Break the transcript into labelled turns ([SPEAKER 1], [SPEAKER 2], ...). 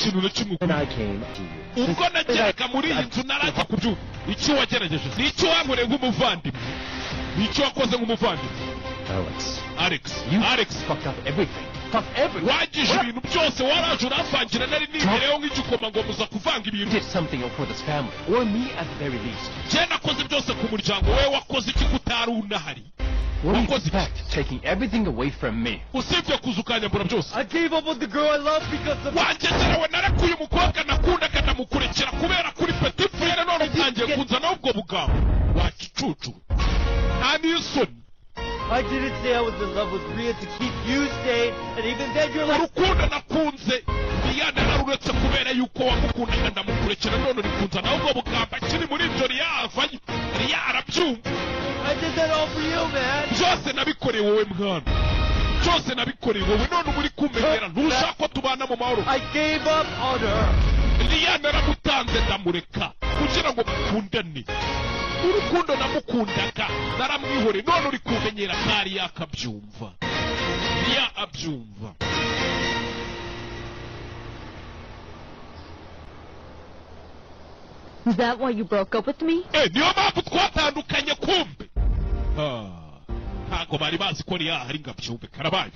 [SPEAKER 1] kintu na kimwe
[SPEAKER 2] And I came to you.
[SPEAKER 1] ubwo nageraga muri iyi nzu naraza kubyumva icyo wagerageje nicyo wankoreye nk'umuvandimwe nicyo wakoze nk'umuvandimwe Alex
[SPEAKER 2] fucked up everything.
[SPEAKER 1] wagije ibintu byose waraje uravangira nari nibereho nk'igikoma ngo muza kuvanga ibintu
[SPEAKER 2] Did something for this family, or me at the very least.
[SPEAKER 1] je nakoze byose ku muryango we wakoze iki kutari unahari
[SPEAKER 2] What do you expect, taking everything away from me?
[SPEAKER 1] usibye kuza ukanyambura byose
[SPEAKER 2] I gave up on the girl I love because of...
[SPEAKER 1] wangezerewe narakuye umukobwa nakundaga ndamukurikira kubera kuri petit frere none utangiye kunzana ubwo bugabo wakicucu nta n'isoni
[SPEAKER 2] I didn't say I was in love with Rhea to keep you staying, and even then you're like...
[SPEAKER 1] urukundo nakunze Diana naruretse kubera yuko wamukundaga ndamukurikira none uri kunzana ubwo bugamba kiri muri ibyo Rhea arabyumva.
[SPEAKER 2] I did that all for you, man.
[SPEAKER 1] byose nabikoreye wowe mwana byose nabikoreye wowe none muri kumemera ntushaka ko tubana mu mahoro.
[SPEAKER 2] I gave up on her.
[SPEAKER 1] Rhea naramutanze ndamureka kugira ngo mukundane. Urukundo namukundaga naramwihore none uri kumenyera kari yakabyumva Rhea abyumva.
[SPEAKER 3] Is that why you broke up with me?
[SPEAKER 1] Niyo mpamvu twatandukanye kumbe. Ntago bari bazi ko Rhea hari ngabyumve karabaye.